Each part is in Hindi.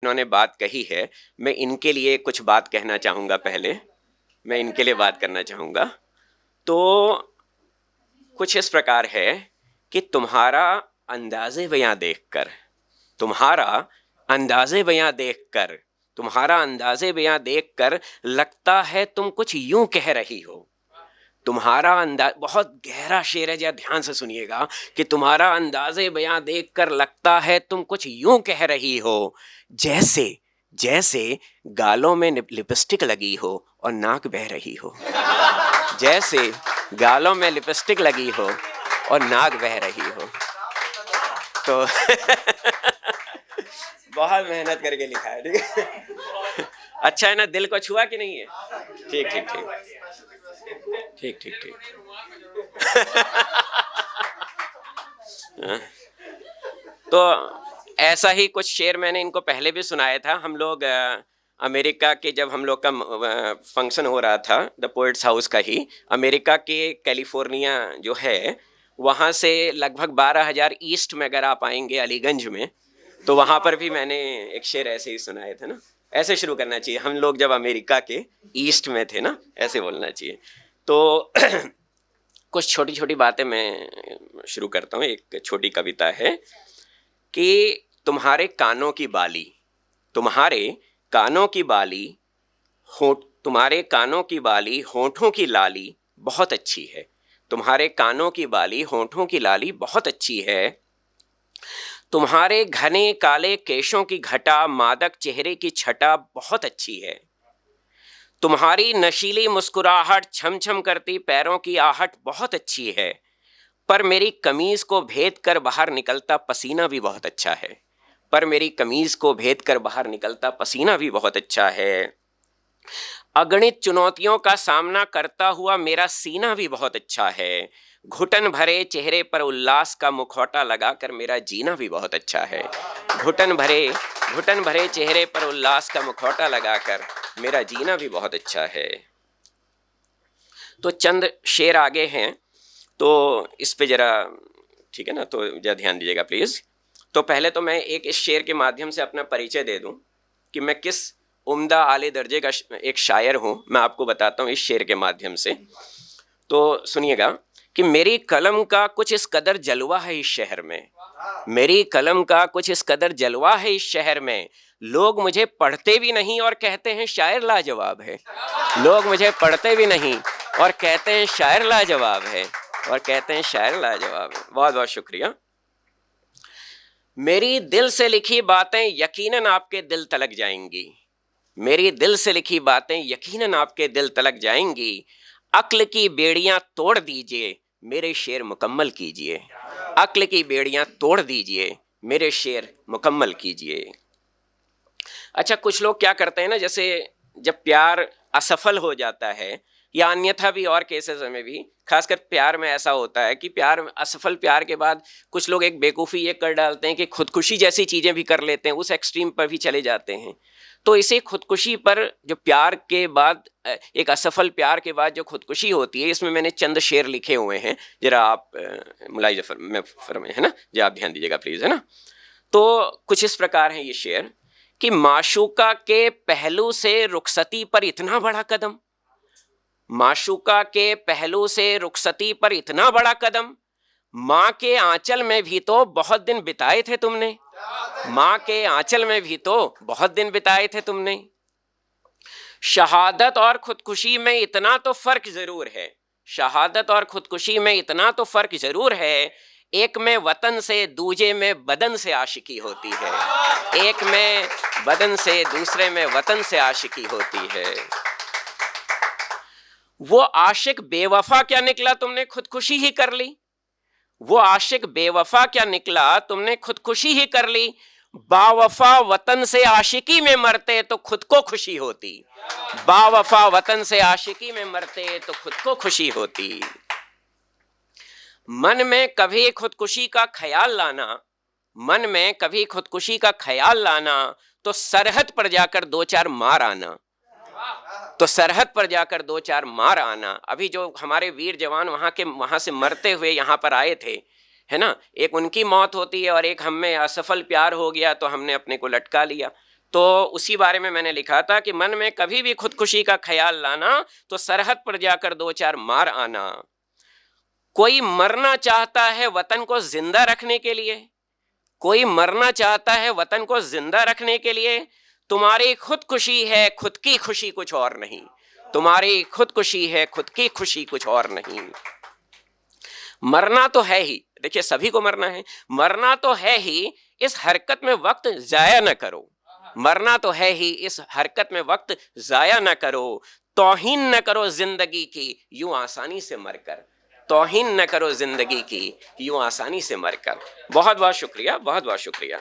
उन्होंने बात कही है, मैं इनके लिए कुछ बात कहना चाहूँगा। पहले मैं इनके लिए बात करना चाहूँगा। तो कुछ इस प्रकार है कि तुम्हारा अंदाज़े बयां देखकर, तुम्हारा अंदाज़े बयां देखकर, तुम्हारा अंदाज़े बयां देखकर लगता है तुम कुछ यूं कह रही हो। तुम्हारा अंदाज, बहुत गहरा शेर है, जरा ध्यान से सुनिएगा, कि तुम्हारा अंदाज़े बयां देखकर लगता है तुम कुछ यूं कह रही हो, जैसे जैसे गालों में लिपस्टिक लगी हो और नाक बह रही हो। जैसे गालों में लिपस्टिक लगी हो और नाक बह रही हो। तो बहुत मेहनत करके लिखा है, ठीक है। अच्छा है ना, दिल को छुआ कि नहीं है? ठीक ठीक ठीक ठीक ठीक ठीक। तो ऐसा ही कुछ शेर मैंने इनको पहले भी सुनाया था। हम लोग अमेरिका के, जब हम लोग का फंक्शन हो रहा था द पोएट्स हाउस का ही, अमेरिका के कैलिफोर्निया जो है, वहाँ से लगभग 12,000 ईस्ट में अगर आप आएंगे अलीगंज में, तो वहाँ पर भी मैंने एक शेर ऐसे ही सुनाए थे ना। ऐसे शुरू करना चाहिए, हम लोग जब अमेरिका के ईस्ट में थे ना, ऐसे बोलना चाहिए। तो कुछ छोटी छोटी बातें मैं शुरू करता हूँ। एक छोटी कविता है कि तुम्हारे कानों की बाली, तुम्हारे कानों की बाली, तुम्हारे कानों की बाली होठों की लाली बहुत अच्छी है। तुम्हारे कानों की बाली होठों की लाली बहुत अच्छी है। तुम्हारे घने काले केशों की घटा मादक चेहरे की छटा बहुत अच्छी है। तुम्हारी नशीली मुस्कुराहट छम छम करती पैरों की आहट बहुत अच्छी है। पर मेरी कमीज को भेद कर बाहर निकलता पसीना भी बहुत अच्छा है। पर मेरी कमीज को भेद कर बाहर निकलता पसीना भी बहुत अच्छा है। अगणित चुनौतियों का सामना करता हुआ मेरा सीना भी बहुत अच्छा है। घुटन भरे चेहरे पर उल्लास का मुखौटा लगाकर मेरा जीना भी बहुत अच्छा है। घुटन भरे चेहरे पर उल्लास का मुखौटा लगाकर मेरा जीना भी बहुत अच्छा है। तो चंद शेर आगे हैं, तो इस पे जरा, ठीक है ना, तो जरा ध्यान दीजिएगा प्लीज। तो पहले तो मैं एक इस शेर के माध्यम से अपना परिचय दे दूं कि मैं किस उम्दा आले दर्जे का एक शायर हूं। मैं आपको बताता हूं इस शेर के माध्यम से। तो सुनिएगा कि मेरी कलम का कुछ इस कदर जलवा है इस शहर में, मेरी कलम का कुछ इस कदर जलवा है इस शहर में, लोग मुझे पढ़ते भी नहीं और कहते हैं शायर लाजवाब है। लोग मुझे पढ़ते भी नहीं और कहते हैं शायर लाजवाब है, और कहते हैं शायर लाजवाब है। बहुत बहुत शुक्रिया। मेरी दिल से लिखी बातें यकीनन आपके दिल तलक जाएंगी। मेरी दिल से लिखी बातें यकीनन आपके दिल तलक जाएंगी। अक्ल की बेड़ियां तोड़ दीजिए, मेरे शेर मुकम्मल कीजिए। अक्ल की बेड़ियां तोड़ दीजिए, मेरे शेर मुकम्मल कीजिए। अच्छा, कुछ लोग क्या करते हैं ना, जैसे जब प्यार असफल हो जाता है, या अन्यथा भी और केसेस में भी, खासकर प्यार में ऐसा होता है कि असफल प्यार के बाद कुछ लोग एक बेवकूफ़ी ये कर डालते हैं कि खुदकुशी जैसी चीज़ें भी कर लेते हैं, उस एक्सट्रीम पर भी चले जाते हैं। तो इसे खुदकुशी पर, जो प्यार के बाद, एक असफल प्यार के बाद जो खुदकुशी होती है, इसमें मैंने चंद शेर लिखे हुए हैं, जरा आप मुलाहिजा में फरमाएं, है ना, जरा आप ध्यान दीजिएगा प्लीज़, है ना। तो कुछ इस प्रकार है ये शेर कि माशूका के पहलू से रुखसती पर इतना बड़ा कदम, माशूका के पहलू से रुखसती पर इतना बड़ा कदम, माँ के आंचल में भी तो बहुत दिन बिताए थे तुमने। माँ के आंचल में भी तो बहुत दिन बिताए थे तुमने। शहादत और खुदकुशी में इतना तो फर्क जरूर है, शहादत और खुदकुशी में इतना तो फर्क जरूर है, एक में वतन से दूजे में बदन से आशिकी होती है। एक में बदन से दूसरे में वतन से आशिकी होती है। वो आशिक बेवफा क्या निकला, तुमने खुदकुशी ही कर ली। वो आशिक बेवफा क्या निकला, तुमने खुदकुशी ही कर ली। बावफा वतन से आशिकी में मरते तो खुद को खुशी होती। बावफा वतन से आशिकी में मरते तो खुद को खुशी होती। मन में कभी खुदकुशी का ख्याल लाना, मन में कभी खुदकुशी का ख्याल लाना, तो सरहद पर जाकर दो चार मार आना। तो सरहद पर जाकर दो चार मार आना। अभी जो हमारे वीर जवान वहां से मरते हुए यहाँ पर आए थे, है ना, एक उनकी मौत होती है और एक हम में असफल प्यार हो गया तो हमने अपने को लटका लिया। तो उसी बारे में मैंने लिखा था कि मन में कभी भी खुदकुशी का ख्याल लाना तो सरहद पर जाकर 2-4 मार आना। कोई मरना चाहता है वतन को जिंदा रखने के लिए, कोई मरना चाहता है वतन को जिंदा रखने के लिए। तुम्हारी खुदकुशी है खुद की खुशी, कुछ और नहीं। तुम्हारी खुदकुशी है खुद की खुशी, कुछ और नहीं। मरना तो है ही, देखिए सभी को मरना है, मरना तो है ही, इस हरकत में वक्त जाया न करो। मरना तो है ही, इस हरकत में वक्त जाया न करो। तौहीन न करो जिंदगी की यूं आसानी से मरकर, तौहीन न करो जिंदगी की यूं आसानी से मरकर। बहुत बहुत शुक्रिया, बहुत बहुत शुक्रिया।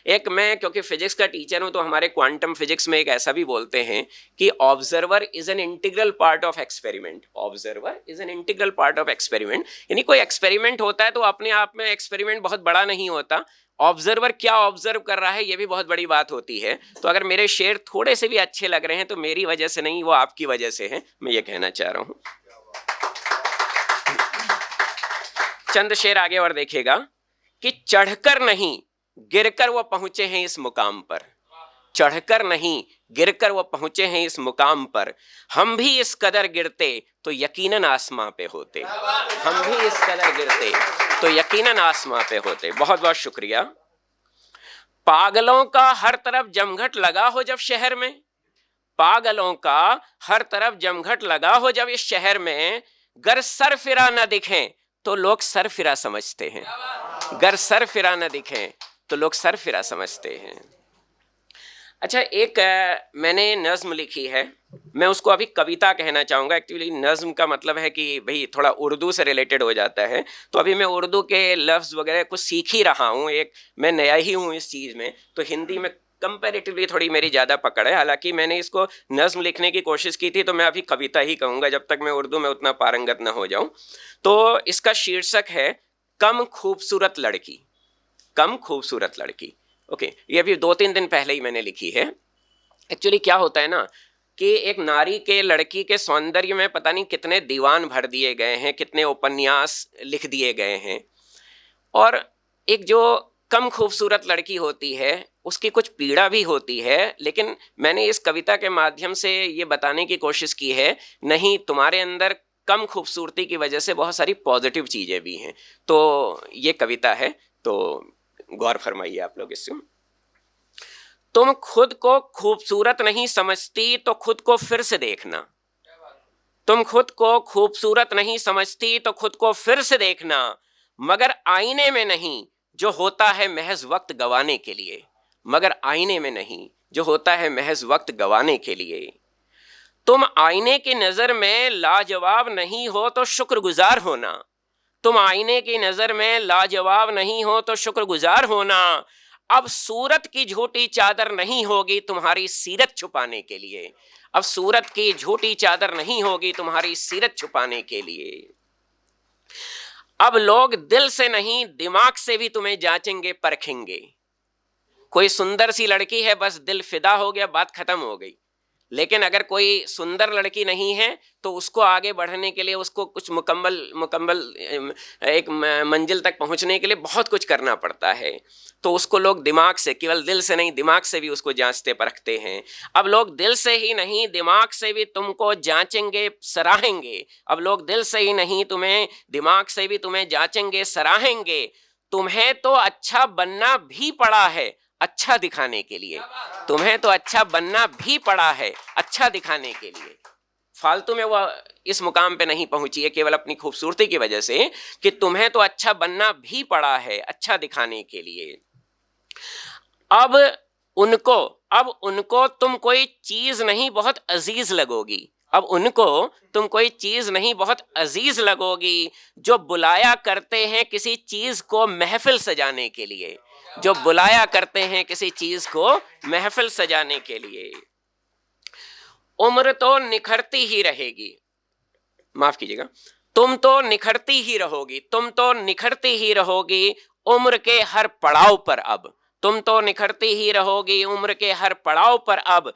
एक मैं क्योंकि फिजिक्स का टीचर हूं तो हमारे क्वांटम फिजिक्स में एक ऐसा भी बोलते हैं कि observer is an integral part of experiment. Observer is an integral part of experiment, यानी कोई एक्सपेरिमेंट होता है तो अपने आप में एक्सपेरिमेंट बहुत बड़ा नहीं होता, ऑब्जर्वर क्या ऑब्जर्व कर रहा है ये भी बहुत बड़ी बात होती है। तो अगर मेरे शेर थोड़े से भी अच्छे लग रहे हैं तो मेरी वजह से नहीं, वो आपकी वजह से है, मैं ये कहना चाह रहा हूं। चंद शेर आगे और देखिएगा कि चढ़कर नहीं गिरकर वो पहुंचे हैं इस मुकाम पर, चढ़कर नहीं गिरकर वो पहुंचे हैं इस मुकाम पर। हम भी इस कदर गिरते तो यकीनन आसमां पे होते, हम भी इस कदर गिरते तो यकीनन आसमां पे होते। बहुत बहुत शुक्रिया। पागलों का हर तरफ जमघट लगा हो जब शहर में, पागलों का हर तरफ जमघट लगा हो जब इस शहर में, गर सर फिरा न दिखें तो लोग सर फिरा समझते हैं, गर सर फिरा न दिखें तो लोग सर फिरा समझते हैं। अच्छा, एक मैंने नज्म लिखी है, मैं उसको अभी कविता कहना चाहूँगा। एक्चुअली नज्म का मतलब है कि भाई थोड़ा उर्दू से रिलेटेड हो जाता है, तो अभी मैं उर्दू के लफ्ज़ वगैरह कुछ सीख ही रहा हूँ, एक मैं नया ही हूँ इस चीज़ में, तो हिंदी में कंपैरेटिवली थोड़ी मेरी ज़्यादा पकड़ है। हालांकि मैंने इसको नज्म लिखने की कोशिश की थी, तो मैं अभी कविता ही कहूँगा जब तक मैं उर्दू में उतना पारंगत ना हो जाऊँ। तो इसका शीर्षक है कम खूबसूरत लड़की, कम खूबसूरत लड़की। ओके, ये अभी 2-3 दिन पहले ही मैंने लिखी है। एक्चुअली क्या होता है ना कि एक नारी के, लड़की के सौंदर्य में पता नहीं कितने दीवान भर दिए गए हैं, कितने उपन्यास लिख दिए गए हैं, और एक जो कम खूबसूरत लड़की होती है उसकी कुछ पीड़ा भी होती है। लेकिन मैंने इस कविता के माध्यम से ये बताने की कोशिश की है, नहीं, तुम्हारे अंदर कम खूबसूरती की वजह से बहुत सारी पॉजिटिव चीज़ें भी हैं। तो ये कविता है, तो गौर फरमाइए आप लोग इससे। तुम खुद को खूबसूरत नहीं समझती तो खुद को फिर से देखना, तुम खुद को खूबसूरत नहीं समझती तो खुद को फिर से देखना, मगर आईने में नहीं जो होता है महज वक्त गवाने के लिए, मगर आईने में नहीं जो होता है महज वक्त गवाने के लिए। तुम आईने की नजर में लाजवाब नहीं हो तो शुक्रगुजार होना, तुम आईने की नजर में लाजवाब नहीं हो तो शुक्रगुजार होना। अब सूरत की झूठी चादर नहीं होगी तुम्हारी सीरत छुपाने के लिए, अब सूरत की झूठी चादर नहीं होगी तुम्हारी सीरत छुपाने के लिए। अब लोग दिल से नहीं दिमाग से भी तुम्हें जांचेंगे परखेंगे। कोई सुंदर सी लड़की है, बस दिल फिदा हो गया, बात खत्म हो गई। लेकिन अगर कोई सुंदर लड़की नहीं है तो उसको आगे बढ़ने के लिए, उसको कुछ मुकम्मल एक मंजिल तक पहुंचने के लिए बहुत कुछ करना पड़ता है। तो उसको लोग दिमाग से, केवल दिल से नहीं दिमाग से भी उसको जांचते परखते हैं। अब लोग दिल से ही नहीं दिमाग से भी तुमको जांचेंगे सराहेंगे, अब लोग दिल से ही नहीं तुम्हें दिमाग से भी तुम्हें जांचेंगे सराहेंगे। तुम्हें तो अच्छा बनना भी पड़ा है अच्छा दिखाने के लिए, तुम्हें तो अच्छा बनना भी पड़ा है अच्छा दिखाने के लिए। फालतू में वो इस मुकाम पे नहीं पहुंची है केवल अपनी खूबसूरती की वजह से, कि तुम्हें तो अच्छा बनना भी पड़ा है अच्छा दिखाने के लिए। अब उनको तुम कोई चीज नहीं बहुत अजीज लगोगी, अब उनको तुम कोई चीज नहीं बहुत अजीज लगोगी, जो बुलाया करते हैं किसी चीज को महफिल सजाने के लिए, जो बुलाया करते हैं किसी चीज को महफिल सजाने के लिए। उम्र तो निखरती ही रहेगी, माफ कीजिएगा, तुम तो निखरती ही रहोगी, तुम तो निखरती ही रहोगी उम्र के हर पड़ाव पर। अब तुम तो निखरती ही रहोगी उम्र के हर पड़ाव पर। अब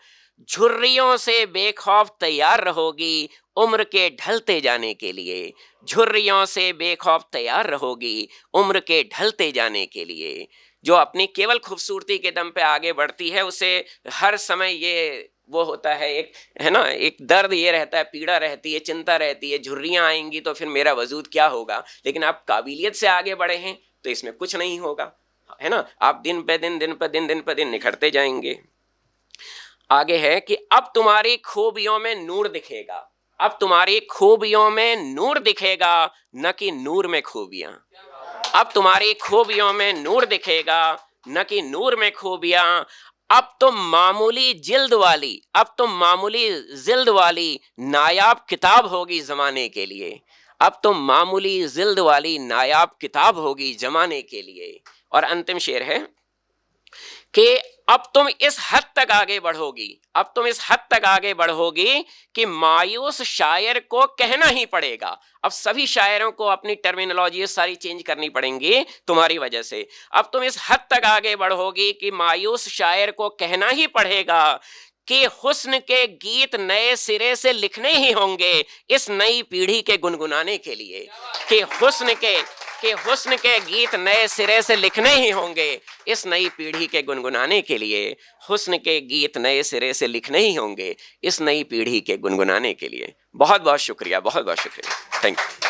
झुर्रियों से बेखौफ तैयार रहोगी उम्र के ढलते जाने के लिए, झुर्रियों से बेखौफ तैयार रहोगी उम्र के ढलते जाने के लिए। जो अपनी केवल खूबसूरती के दम पे आगे बढ़ती है, उसे हर समय ये वो होता है, एक है ना, एक दर्द ये रहता है, पीड़ा रहती है, चिंता रहती है, झुर्रियाँ आएंगी तो फिर मेरा वजूद क्या होगा। लेकिन आप काबिलियत से आगे बढ़े हैं तो इसमें कुछ नहीं होगा, है ना। आप दिन पे दिन, दिन पे दिन, दिन पे दिन निखरते जाएंगे। आगे है कि अब तुम्हारी खूबियों में नूर दिखेगा, अब तुम्हारी खूबियों में नूर दिखेगा, न कि नूर में खूबियां। अब तुम्हारी खूबियों में नूर दिखेगा, न कि नूर में खूबियां। अब तुम मामूली जिल्द वाली, अब तुम मामूली जिल्द वाली नायाब किताब होगी जमाने के लिए। अब तुम मामूली जिल्द वाली नायाब किताब होगी जमाने के लिए। और अंतिम शेर है कि अब तुम इस हद तक आगे बढ़ोगी, अब तुम इस हद तक आगे बढ़ोगी कि मायूस शायर को कहना ही पड़ेगा। अब सभी शायरों को अपनी टर्मिनोलॉजी सारी चेंज करनी पड़ेंगी तुम्हारी वजह से। अब तुम इस हद तक आगे बढ़ोगी कि मायूस शायर को कहना ही पड़ेगा कि हुस्न के गीत नए सिरे से लिखने ही होंगे इस नई पीढ़ी के गुनगुनाने के लिए। कि हुस्न के गीत नए सिरे से लिखने ही होंगे इस नई पीढ़ी के गुनगुनाने के लिए। हुस्न के गीत नए सिरे से लिखने ही होंगे इस नई पीढ़ी के गुनगुनाने के लिए। बहुत बहुत शुक्रिया, बहुत बहुत शुक्रिया। Thank you.